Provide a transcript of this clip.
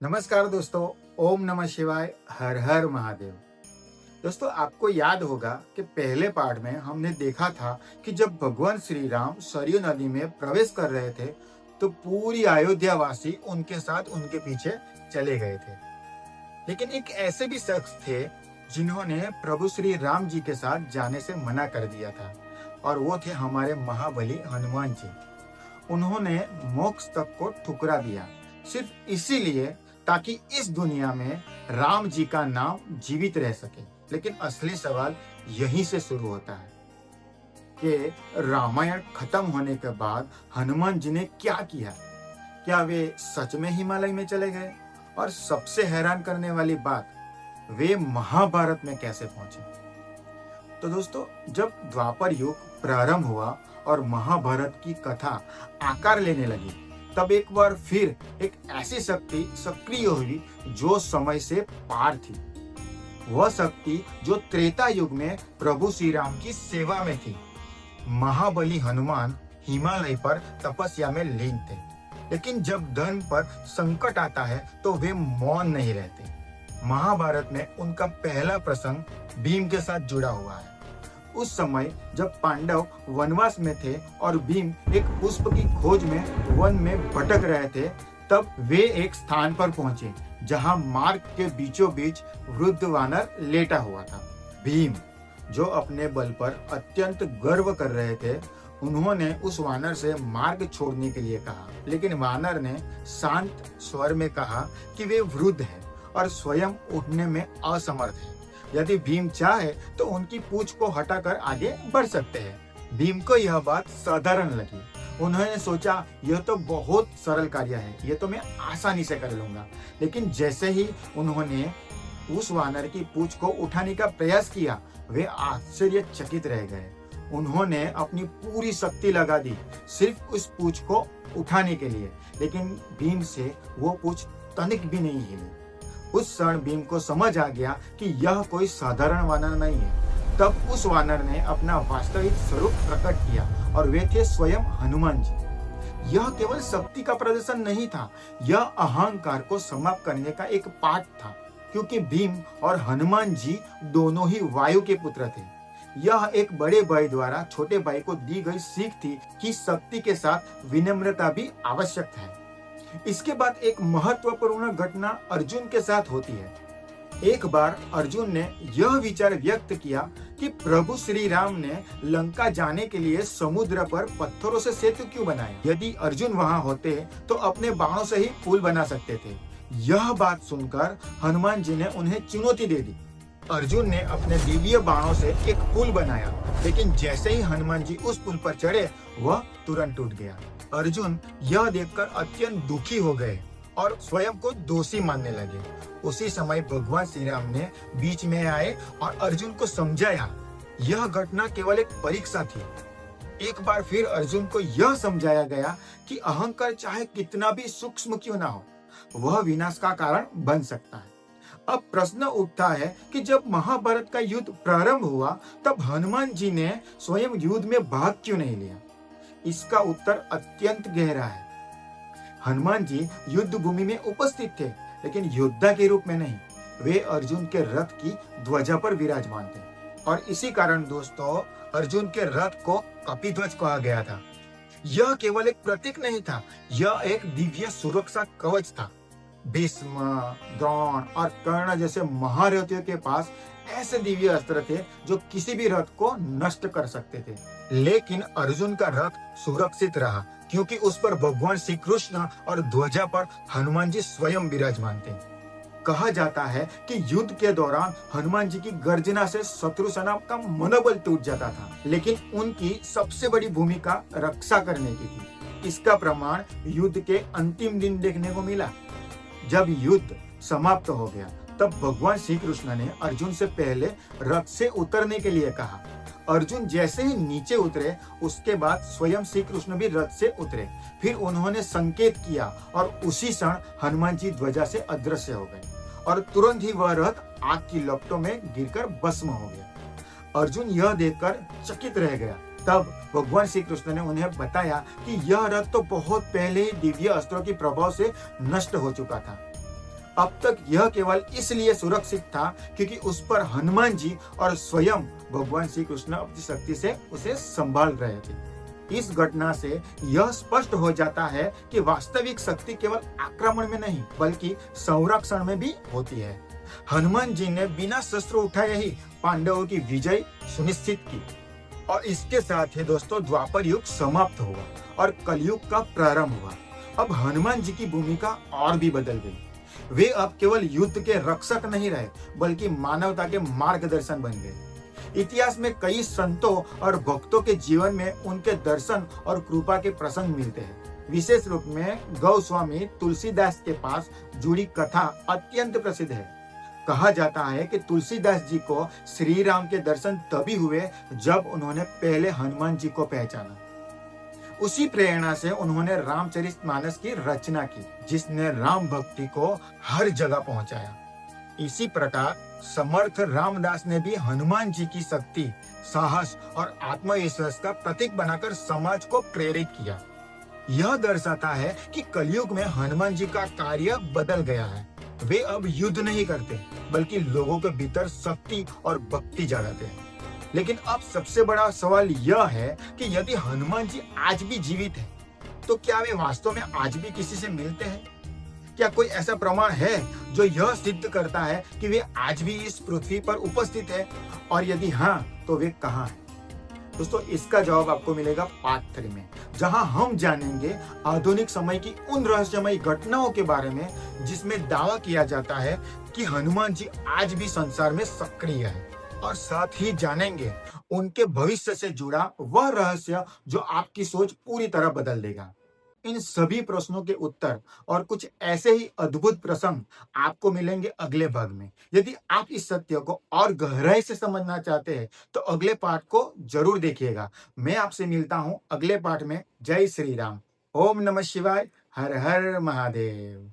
नमस्कार दोस्तों। ओम नमः शिवाय। हर हर महादेव। दोस्तों, आपको याद होगा कि पहले पार्ट में हमने देखा था कि जब भगवान श्री राम सरयू नदी में प्रवेश कर रहे थे तो पूरी अयोध्या वासी उनके साथ उनके पीछे चले गए थे। लेकिन एक ऐसे भी शख्स थे जिन्होंने प्रभु श्री राम जी के साथ जाने से मना कर दिया था, और वो थे हमारे महाबली हनुमान जी। उन्होंने मोक्ष तक को ठुकरा दिया सिर्फ इसीलिए ताकि इस दुनिया में राम जी का नाम जीवित रह सके। लेकिन असली सवाल यहीं से शुरू होता है कि रामायण खत्म होने के बाद हनुमान जी ने क्या किया। क्या वे सच में हिमालय में चले गए? और सबसे हैरान करने वाली बात, वे महाभारत में कैसे पहुंचे? तो दोस्तों, जब द्वापर युग प्रारंभ हुआ और महाभारत की कथा आकार लेने लगी, तब एक बार फिर एक ऐसी शक्ति सक्रिय हुई जो समय से पार थी। वह शक्ति जो त्रेता युग में प्रभु श्री राम की सेवा में थी। महाबली हनुमान हिमालय पर तपस्या में लीन थे, लेकिन जब धर्म पर संकट आता है तो वे मौन नहीं रहते। महाभारत में उनका पहला प्रसंग भीम के साथ जुड़ा हुआ है। उस समय जब पांडव वनवास में थे और भीम एक पुष्प की खोज में वन में भटक रहे थे, तब वे एक स्थान पर पहुंचे जहां मार्ग के बीचों बीच वृद्ध वानर लेटा हुआ था। भीम, जो अपने बल पर अत्यंत गर्व कर रहे थे, उन्होंने उस वानर से मार्ग छोड़ने के लिए कहा, लेकिन वानर ने शांत स्वर में कहा कि वे वृद्ध हैं और स्वयं उठने में असमर्थ हैं। यदि भीम चाहे तो उनकी पूंछ को हटाकर आगे बढ़ सकते हैं। भीम को यह बात साधारण लगी। उन्होंने सोचा, यह तो बहुत सरल कार्य है, यह तो मैं आसानी से कर लूंगा। लेकिन जैसे ही उन्होंने उस वानर की पूंछ को उठाने का प्रयास किया, वे आश्चर्यचकित रह गए। उन्होंने अपनी पूरी शक्ति लगा दी सिर्फ उस पूंछ को उठाने के लिए, लेकिन भीम से वो पूंछ तनिक भी नहीं हिली। उस क्षण भीम को समझ आ गया कि यह कोई साधारण वानर नहीं है। तब उस वानर ने अपना वास्तविक स्वरूप प्रकट किया और वे थे स्वयं हनुमान जी। यह केवल शक्ति का प्रदर्शन नहीं था, यह अहंकार को समाप्त करने का एक पाठ था, क्योंकि भीम और हनुमान जी दोनों ही वायु के पुत्र थे। यह एक बड़े भाई द्वारा छोटे भाई को दी गई सीख थी कि शक्ति के साथ विनम्रता भी आवश्यक है। इसके बाद एक महत्वपूर्ण घटना अर्जुन के साथ होती है। एक बार अर्जुन ने यह विचार व्यक्त किया कि प्रभु श्री राम ने लंका जाने के लिए समुद्र पर पत्थरों से सेतु क्यों बनाया? यदि अर्जुन वहां होते तो अपने बाणों से ही पुल बना सकते थे। यह बात सुनकर हनुमान जी ने उन्हें चुनौती दे दी। अर्जुन ने अपने दिव्य बाणों से एक पुल बनाया, लेकिन जैसे ही हनुमान जी उस पुल पर चढ़े, वह तुरंत टूट गया। अर्जुन यह देखकर अत्यंत दुखी हो गए और स्वयं को दोषी मानने लगे। उसी समय भगवान श्री राम ने बीच में आए और अर्जुन को समझाया। यह घटना केवल एक परीक्षा थी। एक बार फिर अर्जुन को यह समझाया गया कि अहंकार चाहे कितना भी सूक्ष्म क्यों ना हो, वह विनाश का कारण बन सकता है। अब प्रश्न उठता है कि जब महाभारत का युद्ध प्रारंभ हुआ, तब हनुमान जी ने स्वयं युद्ध में भाग क्यों नहीं लिया? इसका उत्तर अत्यंत गहरा है। हनुमान जी युद्ध भूमि में उपस्थित थे, लेकिन योद्धा के रूप में नहीं। वे अर्जुन के रथ की ध्वजा पर विराजमान थे, और इसी कारण दोस्तों, अर्जुन के रथ को कपिध्वज कहा गया था। यह केवल एक प्रतीक नहीं था, यह एक दिव्य सुरक्षा कवच था। भीष्म, द्रोण और कर्ण जैसे महारथियों के पास ऐसे दिव्य अस्त्र थे जो किसी भी रथ को नष्ट कर सकते थे। लेकिन अर्जुन का रथ सुरक्षित रहा, क्योंकि उस पर भगवान श्री कृष्ण और ध्वजा पर हनुमान जी स्वयं विराजमान थे। कहा जाता है कि युद्ध के दौरान हनुमान जी की गर्जना से शत्रु सेना का मनोबल टूट जाता था, लेकिन उनकी सबसे बड़ी भूमिका रक्षा करने की थी। इसका प्रमाण युद्ध के अंतिम दिन देखने को मिला। जब युद्ध समाप्त हो गया, तब भगवान श्री कृष्ण ने अर्जुन से पहले रथ से उतरने के लिए कहा। अर्जुन जैसे ही नीचे उतरे, उसके बाद स्वयं श्री कृष्ण भी रथ से उतरे। फिर उन्होंने संकेत किया और उसी क्षण हनुमान जी ध्वजा से अदृश्य हो गए, और तुरंत ही वह रथ आग की लपटों में गिरकर भस्म हो गया। अर्जुन यह देखकर चकित रह गया। तब भगवान श्री कृष्ण ने उन्हें बताया कि यह रथ तो बहुत पहले ही दिव्य अस्त्रों के प्रभाव से नष्ट हो चुका था। अब तक यह केवल इसलिए सुरक्षित था क्योंकि उस पर हनुमान जी और स्वयं भगवान श्री कृष्ण अपनी शक्ति से उसे संभाल रहे थे। इस घटना से यह स्पष्ट हो जाता है कि वास्तविक शक्ति केवल आक्रमण में नहीं बल्कि संरक्षण में भी होती है। हनुमान जी ने बिना शस्त्र उठाए ही पांडवों की विजय सुनिश्चित की और इसके साथ ही दोस्तों द्वापर युग समाप्त हुआ और कलयुग का प्रारंभ हुआ। अब हनुमान जी की भूमिका और भी बदल गई। वे अब केवल युद्ध के रक्षक नहीं रहे बल्कि मानवता के मार्गदर्शन बन गए। इतिहास में कई संतों और भक्तों के जीवन में उनके दर्शन और कृपा के प्रसंग मिलते हैं। विशेष रूप में गोस्वामी तुलसीदास के पास जुड़ी कथा अत्यंत प्रसिद्ध है। कहा जाता है कि तुलसीदास जी को श्री राम के दर्शन तभी हुए जब उन्होंने पहले हनुमान जी को पहचाना। उसी प्रेरणा से उन्होंने रामचरितमानस की रचना की जिसने राम भक्ति को हर जगह पहुंचाया। इसी प्रकार समर्थ रामदास ने भी हनुमान जी की शक्ति, साहस और आत्मविश्वास का प्रतीक बनाकर समाज को प्रेरित किया। यह दर्शाता है कि कलयुग में हनुमान जी का कार्य बदल गया है। वे अब युद्ध नहीं करते बल्कि लोगों के भीतर शक्ति और भक्ति जगाते हैं। लेकिन अब सबसे बड़ा सवाल यह है कि यदि हनुमान जी आज भी जीवित हैं, तो क्या वे वास्तव में आज भी किसी से मिलते हैं? क्या कोई ऐसा प्रमाण है जो यह सिद्ध करता है कि वे आज भी इस पृथ्वी पर उपस्थित है? और यदि हाँ, तो वे कहाँ हैं? दोस्तों, इसका जवाब आपको मिलेगा पार्ट 3 में, जहां हम जानेंगे आधुनिक समय की उन रहस्यमयी घटनाओं के बारे में जिसमें दावा किया जाता है कि हनुमान जी आज भी संसार में सक्रिय है, और साथ ही जानेंगे उनके भविष्य से जुड़ा वह रहस्य जो आपकी सोच पूरी तरह बदल देगा। इन सभी प्रश्नों के उत्तर और कुछ ऐसे ही अद्भुत प्रसंग आपको मिलेंगे अगले भाग में। यदि आप इस सत्य को और गहराई से समझना चाहते हैं तो अगले पार्ट को जरूर देखिएगा। मैं आपसे मिलता हूं अगले पार्ट में। जय श्री राम। ओम नमः शिवाय। हर हर महादेव।